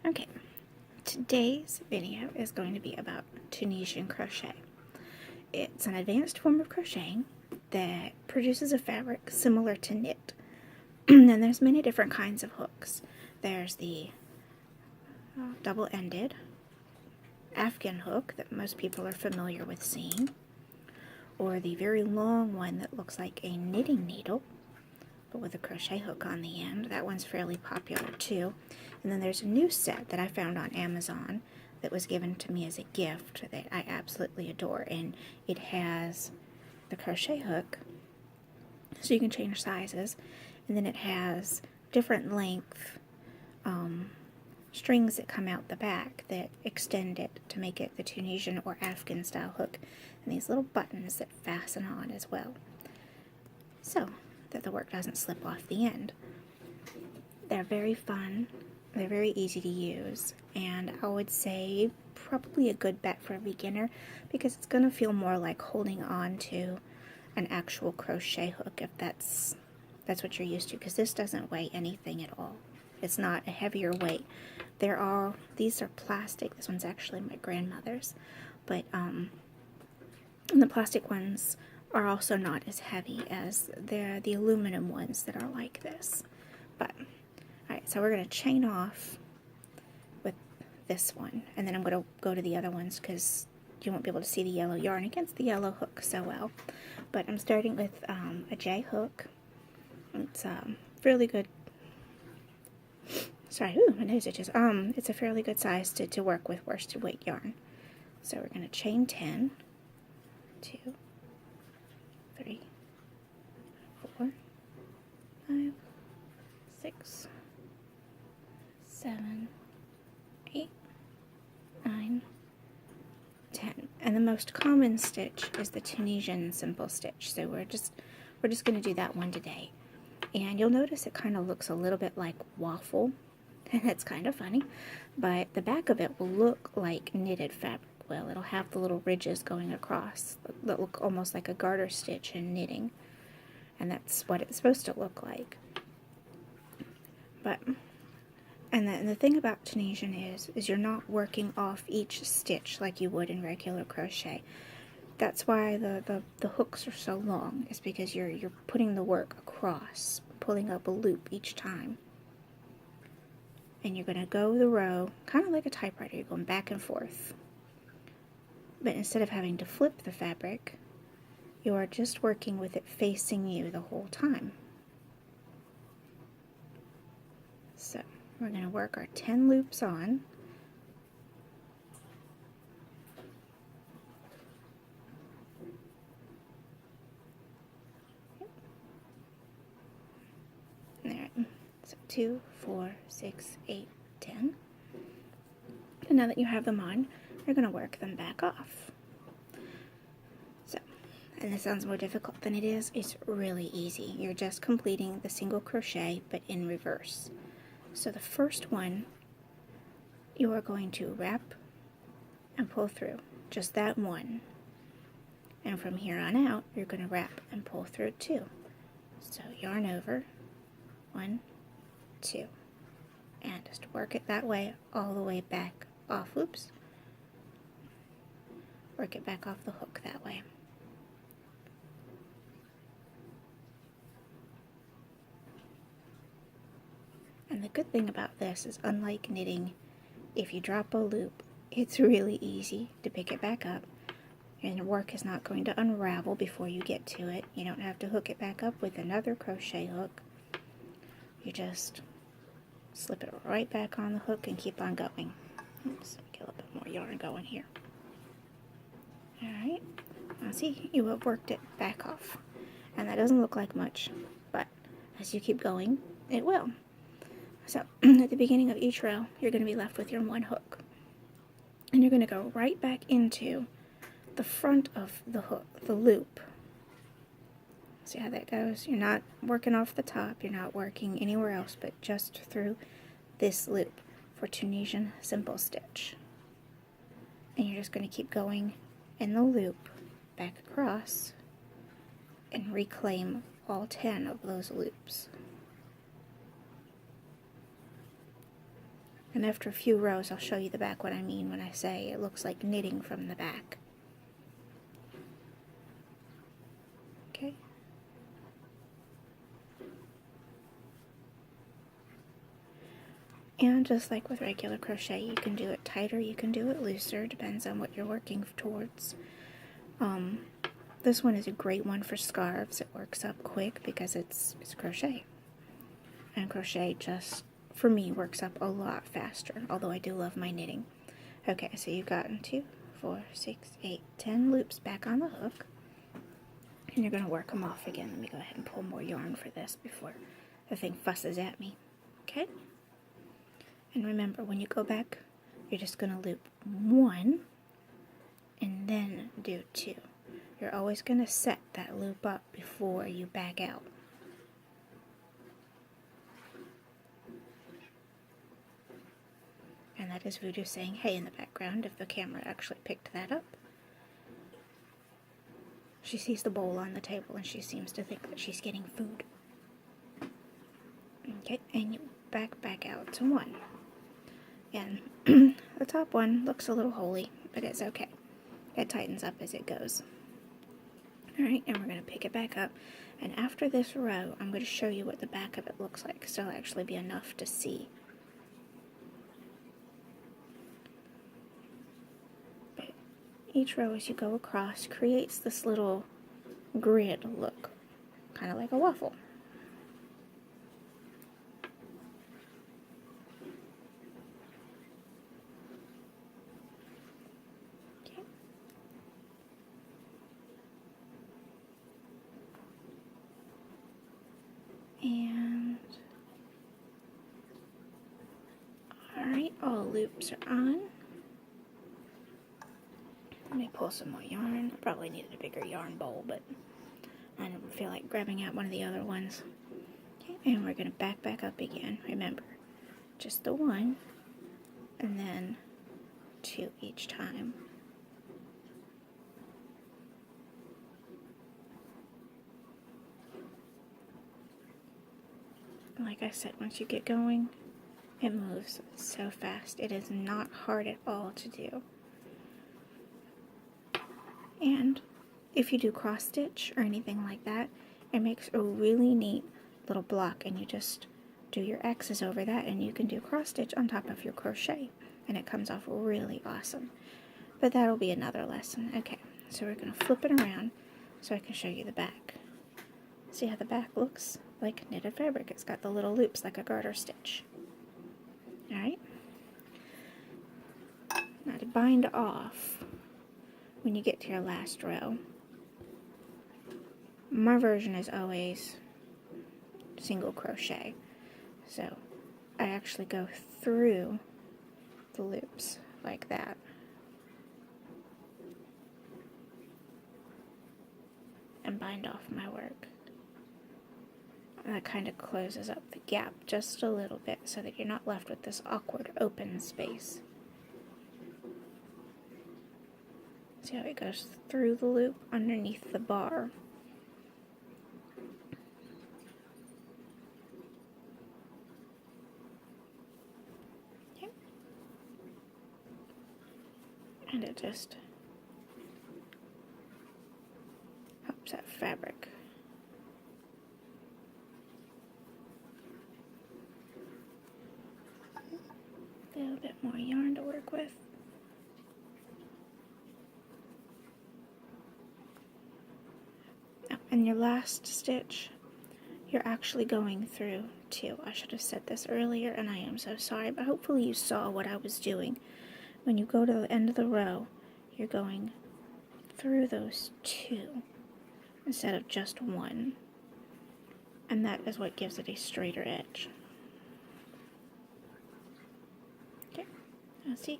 Okay, today's video is going to be about Tunisian crochet. It's an advanced form of crocheting that produces a fabric similar to knit. And there's many different kinds of hooks. There's the double-ended Afghan hook that most people are familiar with seeing, or the very long one that looks like a knitting needle, but with a crochet hook on the end. That one's fairly popular too. And then there's a new set that I found on Amazon that was given to me as a gift that I absolutely adore, and it has the crochet hook so you can change sizes, and then it has different length strings that come out the back that extend it to make it the Tunisian or Afghan style hook, and these little buttons that fasten on as well, so that the work doesn't slip off the end. They're very fun, they're very easy to use, and I would say probably a good bet for a beginner because it's going to feel more like holding on to an actual crochet hook if that's what you're used to, because this doesn't weigh anything at all. It's not a heavier weight. These are plastic. This one's actually my grandmother's, but the plastic ones are also not as heavy as the aluminum ones that are like this. But alright, so we're going to chain off with this one, and then I'm going to go to the other ones because you won't be able to see the yellow yarn against the yellow hook so well. But I'm starting with a J hook. It's fairly good. Sorry, ooh, my nose itches. It's a fairly good size to work with worsted weight yarn. So we're going to chain 10, 2, 3, 4, 5, 6, 7, 8, 9, 10. And the most common stitch is the Tunisian simple stitch. So we're just going to do that one today. And you'll notice it kind of looks a little bit like waffle, and it's kind of funny, but the back of it will look like knitted fabric. Well, it'll have the little ridges going across that look almost like a garter stitch in knitting, and that's what it's supposed to look like. But and the thing about Tunisian is you're not working off each stitch like you would in regular crochet. That's why the hooks are so long, is because you're putting the work across, pulling up a loop each time. And you're going to go the row, kind of like a typewriter, you're going back and forth. But instead of having to flip the fabric, you are just working with it facing you the whole time. So we're going to work our 10 loops on. There. So 2, 4, 6, 8, 10. And now that you have them on, you're going to work them back off. So, and this sounds more difficult than it is. It's really easy. You're just completing the single crochet, but in reverse. So the first one, you are going to wrap and pull through. Just that one. And from here on out, you're going to wrap and pull through 2. So yarn over, 1, 2. And just work it that way all the way back off. Oops. Work it back off the hook that way. And the good thing about this is, unlike knitting, if you drop a loop, it's really easy to pick it back up, and your work is not going to unravel before you get to it. You don't have to hook it back up with another crochet hook. You just slip it right back on the hook and keep on going. Oops, get a little bit more yarn going here. Alright, now see, you have worked it back off. And that doesn't look like much, but as you keep going, it will. So, at the beginning of each row, you're going to be left with your one hook. And you're going to go right back into the front of the hook, the loop. See how that goes? You're not working off the top, you're not working anywhere else, but just through this loop for Tunisian simple stitch. And you're just going to keep going in the loop back across and reclaim all 10 of those loops. And after a few rows, I'll show you the back, what I mean when I say it looks like knitting from the back. Okay. And just like with regular crochet, you can do it tighter, you can do it looser, depends on what you're working towards. This one is a great one for scarves. It works up quick because it's crochet. And crochet just, for me, works up a lot faster, although I do love my knitting. Okay, so you've gotten 2, 4, 6, 8, 10 loops back on the hook. And you're going to work them off again. Let me go ahead and pull more yarn for this before the thing fusses at me. Okay? And remember, when you go back, you're just going to loop 1 and then do 2. You're always going to set that loop up before you back out. And that is Voodoo saying hey in the background, if the camera actually picked that up. She sees the bowl on the table and she seems to think that she's getting food. Okay, and you back out to 1. And the top one looks a little holy, but it's okay. It tightens up as it goes. Alright, and we're going to pick it back up. And after this row, I'm going to show you what the back of it looks like, so it'll actually be enough to see. But each row as you go across creates this little grid look, kind of like a waffle. And alright, all loops are on. Let me pull some more yarn. I probably needed a bigger yarn bowl, but I didn't feel like grabbing out one of the other ones. Okay, and we're going to back up again. Remember, just the 1 and then 2 each time. Like I said, once you get going, it moves so fast. It is not hard at all to do. And if you do cross stitch or anything like that, it makes a really neat little block, and you just do your X's over that and you can do cross stitch on top of your crochet, and it comes off really awesome. But that'll be another lesson. Okay, so we're going to flip it around so I can show you the back. See how the back looks like knitted fabric? It's got the little loops like a garter stitch. Alright, now to bind off, when you get to your last row, my version is always single crochet, so I actually go through the loops like that. And bind off my work. That kind of closes up the gap just a little bit so that you're not left with this awkward open space. See how it goes through the loop underneath the bar. Okay. And it just helps that fabric. A little bit more yarn to work with. Oh, and your last stitch, you're actually going through 2. I should have said this earlier, and I am so sorry, but hopefully you saw what I was doing. When you go to the end of the row, you're going through those 2 instead of just 1. And that is what gives it a straighter edge. Okay, now see,